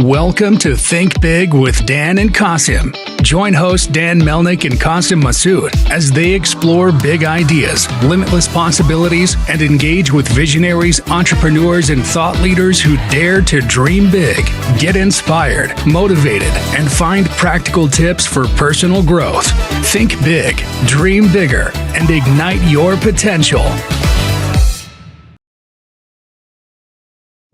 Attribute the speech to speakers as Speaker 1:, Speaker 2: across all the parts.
Speaker 1: Welcome to Think Big with Dan and Qasim. Join hosts Dan Melnick and Qasim Masood as they explore big ideas, limitless possibilities, and engage with visionaries, entrepreneurs, and thought leaders who dare to dream big, get inspired, motivated, and find practical tips for personal growth. Think big, dream bigger, and ignite your potential.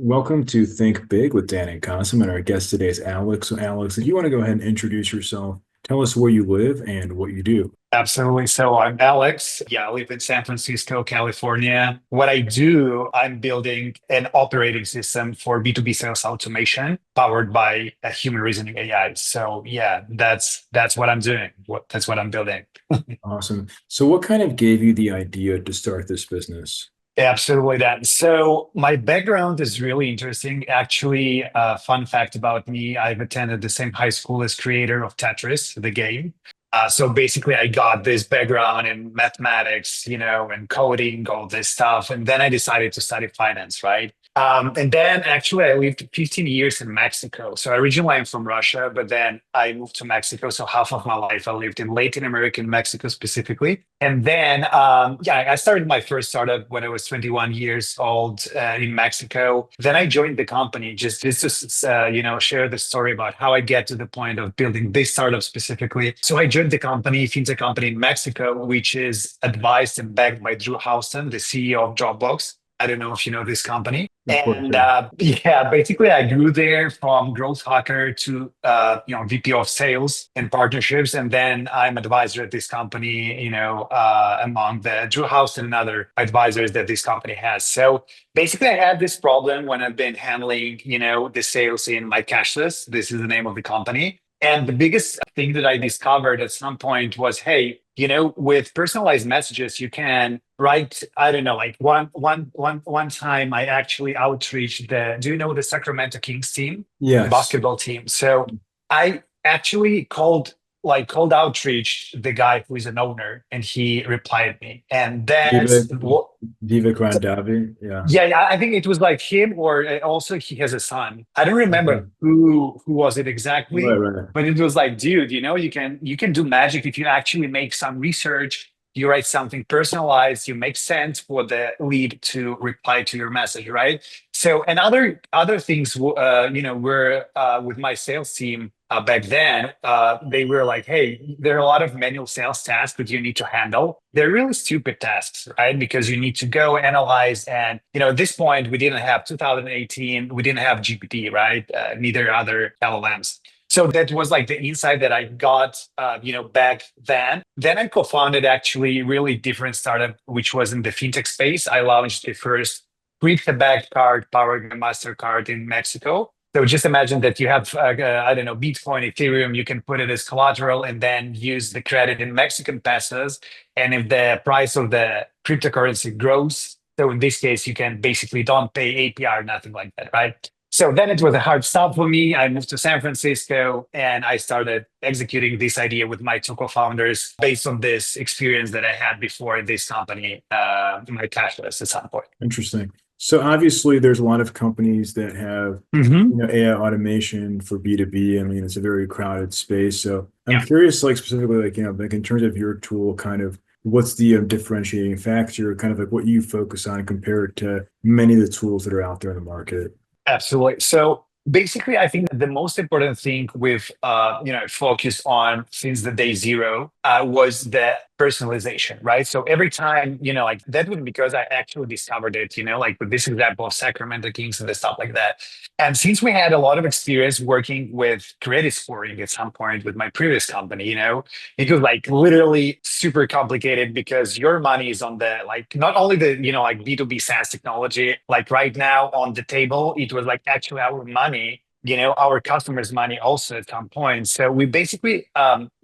Speaker 2: Welcome to Think Big with Dan and Qasim, and our guest today is Alex. So Alex, if you want to go ahead and introduce yourself, tell us where you live and what you do.
Speaker 3: Absolutely. So I'm Alex. I live in San Francisco, California. What I do, I'm building an operating system for B2B sales automation powered by a human reasoning AI. So that's what I'm doing. That's what I'm building.
Speaker 2: Awesome. So what kind of gave you the idea to start this business?
Speaker 3: Absolutely, Dan. So my background is really interesting. Actually, fun fact about me, I've attended the same high school as creator of Tetris, the game. So basically, I got this background in mathematics, and coding, all this stuff. And then I decided to study finance, right? And then actually, I lived 15 years in Mexico. So originally, I'm from Russia, but then I moved to Mexico. So half of my life, I lived in Latin America, Mexico specifically. And then, I started my first startup when I was 21 years old in Mexico. Then I joined the company just to, share the story about how I get to the point of building this startup specifically. So I joined the company, fintech company in Mexico, which is advised and backed by Drew Houston, the CEO of Dropbox. I don't know if you know this company. And basically I grew there from growth hacker to, VP of sales and partnerships. And then I'm advisor at this company, among the Drew Houston and other advisors that this company has. So basically I had this problem when I've been handling, the sales in my cashless. This is the name of the company. And the biggest thing that I discovered at some point was, hey, with personalized messages, you can write, I don't know, like one time I actually outreached do you know the Sacramento Kings team?
Speaker 2: Yes.
Speaker 3: Basketball team. So I actually called outreach the guy who is an owner, and he replied me. And that's what
Speaker 2: Vivek Randavi. Yeah.
Speaker 3: Yeah, I think it was like him, or also he has a son. I don't remember who was it exactly,
Speaker 2: Right.
Speaker 3: but it was like, dude, you can do magic if you actually make some research. You write something personalized. You make sense for the lead to reply to your message, right? So, and other things, were with my sales team back then. They were like, hey, there are a lot of manual sales tasks that you need to handle. They're really stupid tasks, right? Because you need to go analyze, and at this point, we didn't have 2018, we didn't have GPT, right? Neither other LLMs. So that was like the insight that I got, back then. Then I co-founded actually a really different startup, which was in the fintech space. I launched the first crypto-backed card powered by MasterCard in Mexico. So just imagine that you have, Bitcoin, Ethereum, you can put it as collateral and then use the credit in Mexican pesos. And if the price of the cryptocurrency grows, so in this case, you can basically don't pay APR, nothing like that, right? So then it was a hard stop for me. I moved to San Francisco and I started executing this idea with my two co-founders based on this experience that I had before in this company, my cashless at some point.
Speaker 2: Interesting. So obviously there's a lot of companies that have AI automation for B2B. I mean, it's a very crowded space. So I'm curious, like specifically, like in terms of your tool, kind of what's the differentiating factor, kind of like what you focus on compared to many of the tools that are out there in the market?
Speaker 3: Absolutely. So basically, I think the most important thing we've focused on since the day zero was the personalization, right? So every time, like that was because I actually discovered it, like with this example of Sacramento Kings and the stuff like that. And since we had a lot of experience working with credit scoring at some point with my previous company, it was like literally super complicated because your money is on the, like, not only the, B2B SaaS technology, like right now on the table, it was like actually our money, our customers' money also at some point. So we basically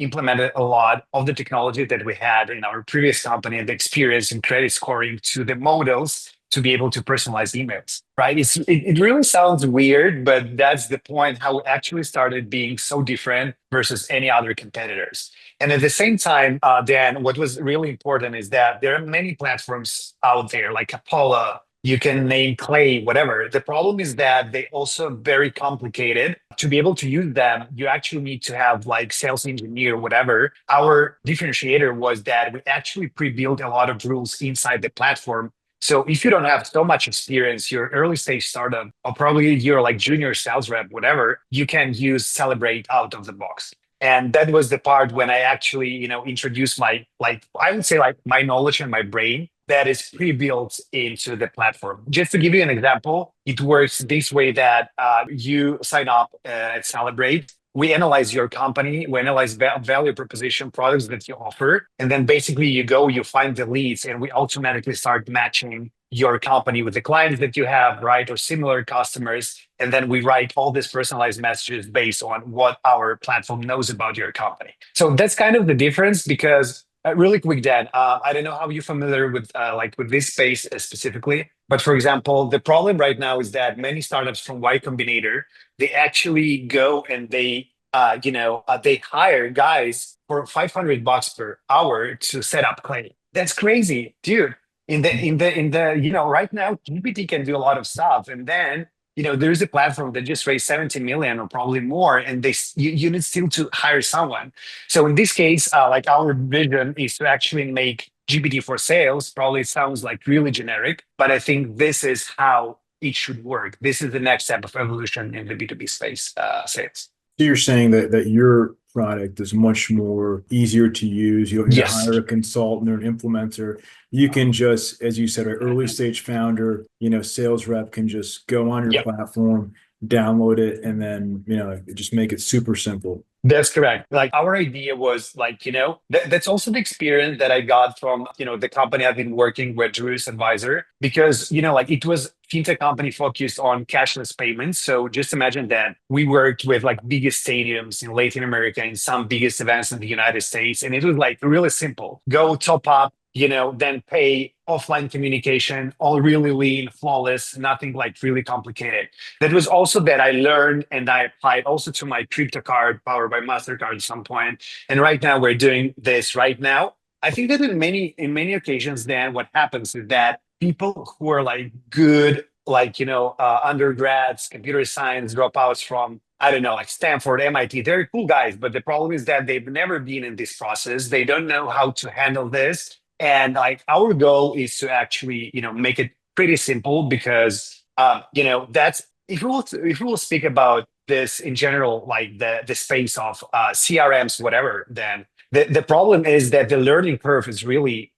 Speaker 3: implemented a lot of the technology that we had in our previous company and the experience in credit scoring to the models to be able to personalize emails, right? It really sounds weird, but that's the point, how it actually started being so different versus any other competitors. And at the same time, Dan, what was really important is that there are many platforms out there like Apollo, You can name Clay, whatever. The problem is that they also very complicated. To be able to use them, you actually need to have like sales engineer, whatever. Our differentiator was that we actually pre-built a lot of rules inside the platform. So if you don't have so much experience, you're early stage startup, or probably you're like junior sales rep, whatever, you can use Celebrate out of the box. And that was the part when I actually, introduced my, like, I would say like my knowledge and my brain that is pre-built into the platform. Just to give you an example, it works this way that you sign up at Celebrate. We analyze your company, we analyze value proposition products that you offer. And then basically you go, you find the leads, and we automatically start matching your company with the clients that you have, right? Or similar customers. And then we write all these personalized messages based on what our platform knows about your company. So that's kind of the difference because really quick, Dan, I don't know how you're familiar with with this space specifically, but for example, the problem right now is that many startups from Y Combinator, they actually go and they they hire guys for $500 per hour to set up Clay. That's crazy, dude. In the right now, GPT can do a lot of stuff, and then there's a platform that just raised 70 million or probably more, and you need still to hire someone. So in this case, like our vision is to actually make GPT for sales. Probably it sounds like really generic, but I think this is how it should work. This is the next step of evolution in the B2B space, sales.
Speaker 2: So you're saying that your product is much more easier to use. You don't need to
Speaker 3: Yes.
Speaker 2: hire a consultant or an implementer. You can just, as you said, an early stage founder, sales rep can just go on your
Speaker 3: Yep.
Speaker 2: platform, download it, and then, just make it super simple.
Speaker 3: That's correct. Like our idea was like, that's also the experience that I got from, the company I've been working with, Drew's Advisor, because, like it was fintech company focused on cashless payments. So just imagine that we worked with like biggest stadiums in Latin America and some biggest events in the United States. And it was like really simple. Go top up, then pay, offline communication, all really lean, flawless, nothing like really complicated. That was also that I learned and I applied also to my crypto card powered by MasterCard at some point. And right now we're doing this right now. I think that in many occasions, then what happens is that people who are like good, like, undergrads, computer science dropouts from, I don't know, like Stanford, MIT, they're cool guys. But the problem is that they've never been in this process. They don't know how to handle this. And like our goal is to actually, make it pretty simple because, that's if we will speak about this in general, like the space of CRMs, whatever, then the problem is that the learning curve is really,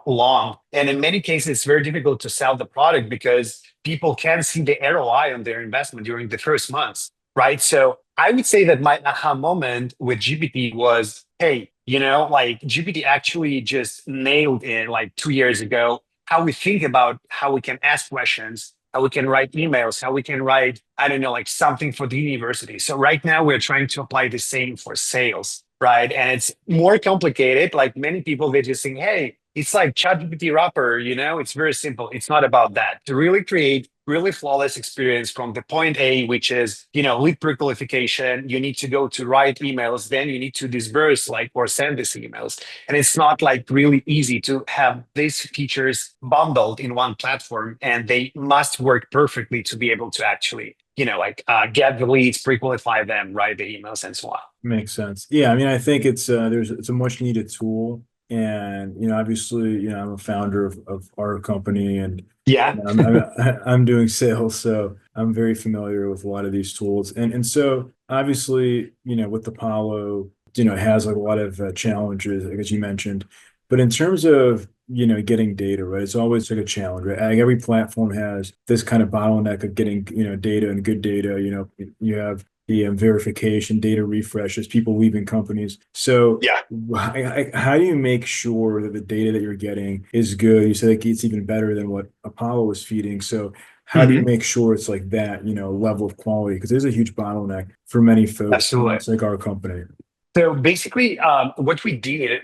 Speaker 3: long. And in many cases, it's very difficult to sell the product because people can't see the ROI on their investment during the first months, right? So I would say that my aha moment with GPT was, hey, like GPT actually just nailed it like 2 years ago, how we think about how we can ask questions, how we can write emails, how we can write, I don't know, like something for the university. So right now we're trying to apply the same for sales, right? And it's more complicated. Like many people, they're just saying, hey, it's like ChatGPT wrapper, it's very simple. It's not about that. To really create really flawless experience from the point A, which is, lead pre-qualification, you need to go to write emails, then you need to disperse or send these emails. And it's not like really easy to have these features bundled in one platform, and they must work perfectly to be able to actually, get the leads, pre-qualify them, write the emails, and so on.
Speaker 2: Makes sense. Yeah, I mean, I think it's a much needed tool. And obviously, I'm a founder of our company, and
Speaker 3: yeah,
Speaker 2: I'm doing sales, so I'm very familiar with a lot of these tools. And so obviously, with Apollo, it has like a lot of challenges, as you mentioned. But in terms of getting data, right, it's always like a challenge, right? Like every platform has this kind of bottleneck of getting data and good data. You have the verification, data refreshes, people leaving companies. So
Speaker 3: yeah.
Speaker 2: How do you make sure that the data that you're getting is good? You said like it's even better than what Apollo was feeding. So how do you make sure it's like that, level of quality? Because there's a huge bottleneck for many folks.
Speaker 3: Absolutely.
Speaker 2: It's like our company.
Speaker 3: So basically, what we did,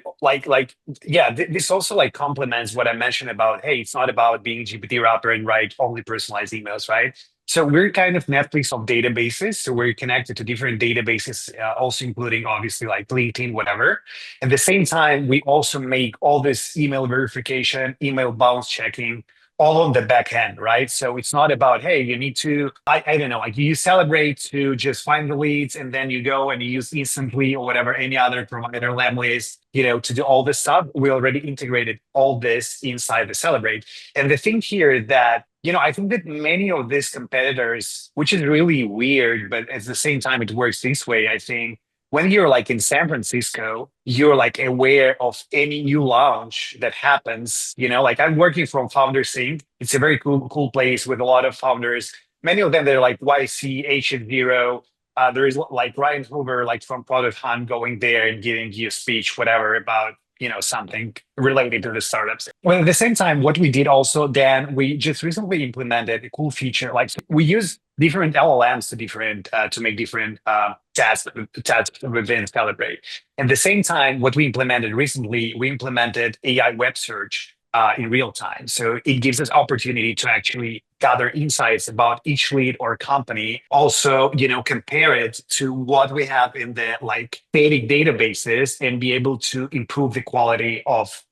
Speaker 3: this also like complements what I mentioned about, hey, it's not about being GPT wrapper and write only personalized emails, right? So we're kind of Netflix of databases. So we're connected to different databases, also including obviously like LinkedIn, whatever. At the same time, we also make all this email verification, email bounce checking, all on the back end, right? So it's not about, hey, you need to, I don't know, like you use Celebrate to just find the leads and then you go and you use Instantly or whatever, any other provider, Lemlist, to do all this stuff. We already integrated all this inside the Celebrate. And the thing here that, I think that many of these competitors, which is really weird, but at the same time, it works this way, I think, when you're like in San Francisco, you're like aware of any new launch that happens. Like I'm working from Founders Inc. It's a very cool place with a lot of founders. Many of them, they're like YC, H0. There is like Ryan Hoover, like from Product Hunt, going there and giving you a speech, whatever, about something related to the startups. Well, at the same time, what we did also, Dan, we just recently implemented a cool feature. Like we use different LLMs to make different tasks within Celebrate. At the same time, what we implemented recently, we implemented AI web search in real time. So it gives us opportunity to actually gather insights about each lead or company. Also, compare it to what we have in the like static databases and be able to improve the quality of,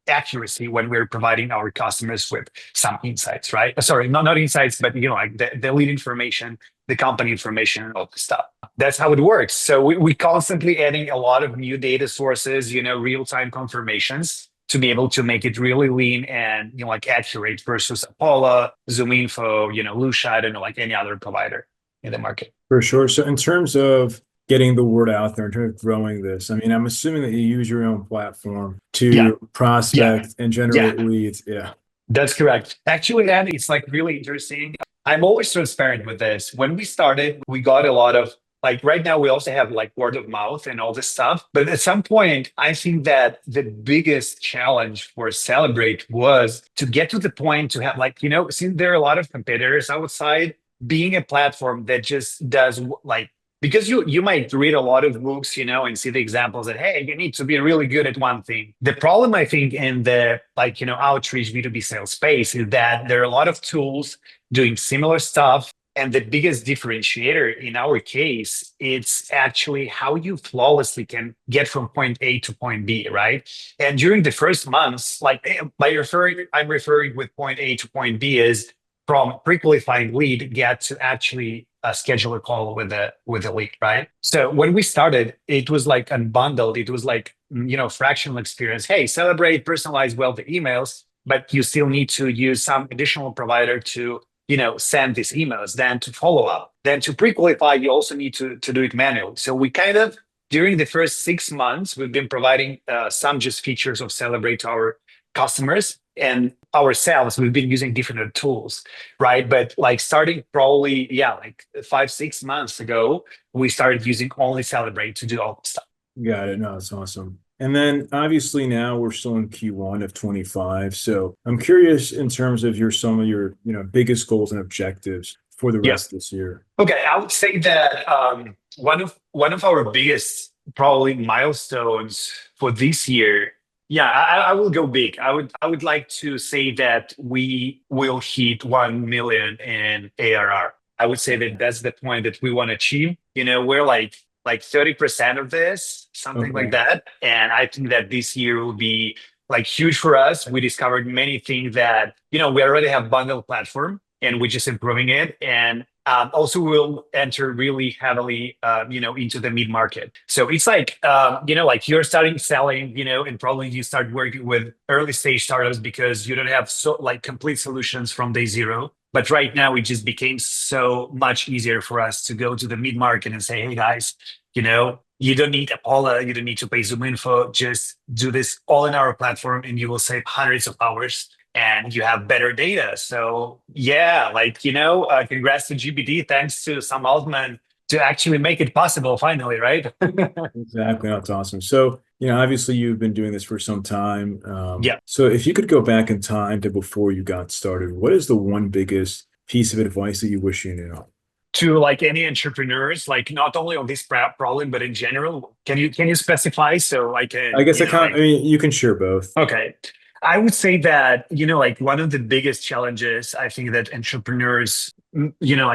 Speaker 3: accuracy when we're providing our customers with some insights, right? Sorry, not insights, but like the lead information, the company information, all the stuff. That's how it works. So we constantly adding a lot of new data sources, real-time confirmations to be able to make it really lean and like accurate versus Apollo, ZoomInfo, Lucia, I don't know, like any other provider in the market.
Speaker 2: For sure. So in terms of getting the word out there, in terms of growing this, I mean, I'm assuming that you use your own platform to prospect and generate leads. Yeah.
Speaker 3: That's correct. Actually, Dan, it's like really interesting. I'm always transparent with this. When we started, we got a lot of like right now, we also have like word of mouth and all this stuff. But at some point, I think that the biggest challenge for Celebrate was to get to the point to have like, since there are a lot of competitors outside, being a platform that just does like, because you might read a lot of books, and see the examples that, hey, you need to be really good at one thing. The problem, I think, in the outreach B2B sales space is that there are a lot of tools doing similar stuff. And the biggest differentiator in our case, it's actually how you flawlessly can get from point A to point B, right? And during the first months, like I'm referring with point A to point B is from pre-qualifying lead get to actually schedule a call with a lead, right? So when we started, it was like unbundled. It was like, fractional experience. Hey, Celebrate, personalize well the emails, but you still need to use some additional provider to send these emails, then to follow up, then to pre-qualify, you also need to do it manually. So we kind of, during the first 6 months, we've been providing some just features of Celebrate to our customers, and ourselves, we've been using different tools, right? But like starting probably, like 5-6 months ago, we started using only Celebrate to do all the stuff.
Speaker 2: Got it. No, that's awesome. And then obviously now we're still in Q1 of 25. So I'm curious in terms of some of your biggest goals and objectives for the rest of this year.
Speaker 3: Okay, I would say that one of our biggest probably milestones for this year. I will go big. I would like to say that we will hit 1 million in ARR. I would say that that's the point that we want to achieve. We're like 30% of this, something like that. And I think that this year will be like huge for us. We discovered many things that, we already have bundled platform and we're just improving it. And also we'll enter really heavily, into the mid-market. So it's like, like you're starting selling, and probably you start working with early stage startups because you don't have complete solutions from day zero. But right now, it just became so much easier for us to go to the mid-market and say, hey, guys, you don't need Apollo, you don't need to pay ZoomInfo, just do this all in our platform and you will save hundreds of hours and you have better data. So congrats to GBD, thanks to Sam Altman to actually make it possible finally, right?
Speaker 2: Exactly, that's awesome. So, obviously you've been doing this for some time. So if you could go back in time to before you got started, what is the one biggest piece of advice that you wish you knew?
Speaker 3: To like any entrepreneurs, like not only on this problem, but in general, can you specify so I can?
Speaker 2: I guess you can share both.
Speaker 3: Okay. I would say that, one of the biggest challenges I think that entrepreneurs,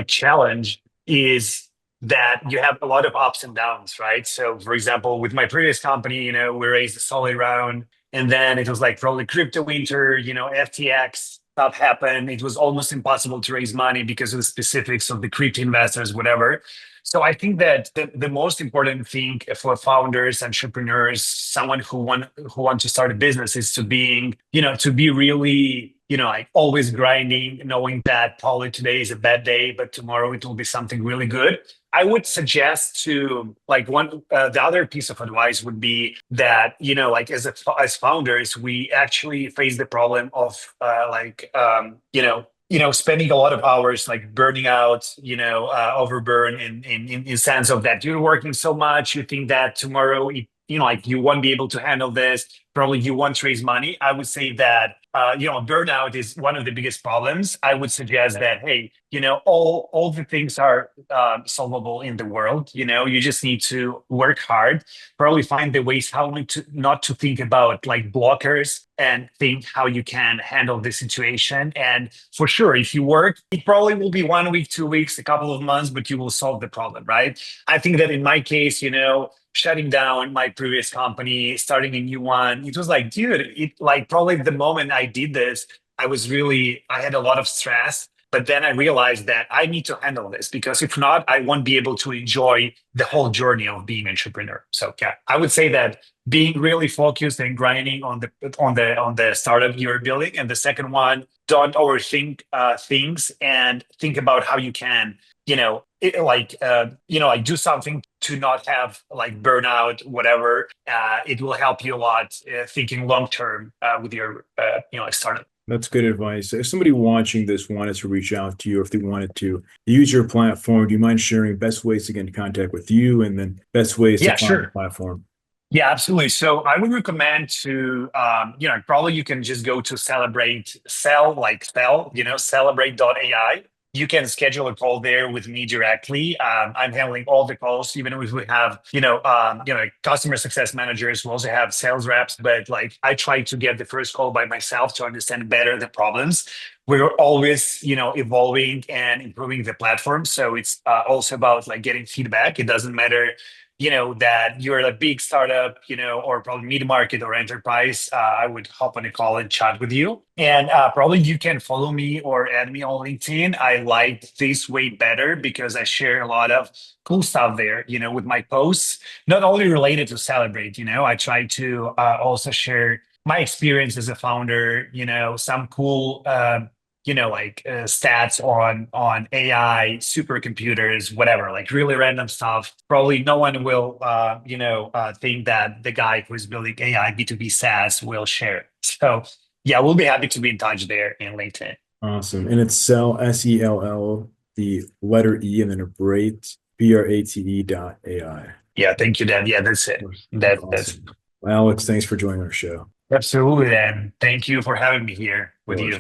Speaker 3: challenge is that you have a lot of ups and downs, right? So for example, with my previous company, we raised a solid round And then it was like probably crypto winter, FTX stuff happened. It was almost impossible to raise money because of the specifics of the crypto investors, whatever. So I think that the most important thing for founders, entrepreneurs, someone who want to start a business is to be really, like always grinding, knowing that probably today is a bad day, but tomorrow it will be something really good. I would suggest to like the other piece of advice would be that, like as founders, we actually face the problem of spending a lot of hours like burning out, overburn in sense of that you're working so much, you think that tomorrow, like you won't be able to handle this. Probably you won't raise money. I would say that, burnout is one of the biggest problems. I would suggest that, hey, all the things are solvable in the world. You just need to work hard, probably find the ways how not to think about like blockers and think how you can handle the situation. And for sure, if you work, it probably will be 1 week, 2 weeks, a couple of months, but you will solve the problem, right? I think that in my case, shutting down my previous company, starting a new one, it was like, dude, it like probably the moment I did this, I had a lot of stress. But then I realized that I need to handle this because if not, I won't be able to enjoy the whole journey of being an entrepreneur. So yeah, I would say that being really focused and grinding on the startup you're building. And the second one, don't overthink things and think about how you can, do something to not have like burnout, whatever. It will help you a lot thinking long term with your startup.
Speaker 2: That's good advice. If somebody watching this wanted to reach out to you, if they wanted to use your platform, do you mind sharing best ways to get in contact with you and then best ways to find the platform?
Speaker 3: Yeah, absolutely. So I would recommend to, probably you can just go to Celebrate.ai. You can schedule a call there with me directly. I'm handling all the calls, even if we have, customer success managers. We also have sales reps, but like I try to get the first call by myself to understand better the problems. We're always, evolving and improving the platform. So it's also about like getting feedback. It doesn't matter that you're a big startup, or probably mid-market or enterprise. I would hop on a call and chat with you. And probably you can follow me or add me on LinkedIn. I like this way better because I share a lot of cool stuff there, with my posts, not only related to Celebrate, I try to also share my experience as a founder, some cool stats on AI, supercomputers, whatever, like really random stuff. Probably no one will, think that the guy who is building AI B2B SaaS will share. So yeah, we'll be happy to be in touch there in LinkedIn.
Speaker 2: Awesome. And it's SELL, the letter E, and then a Brate, BRATE.ai.
Speaker 3: Yeah, thank you, Dan. Yeah, that's it. That's
Speaker 2: Alex, thanks for joining our show.
Speaker 3: Absolutely, Dan. Thank you for having me here with you.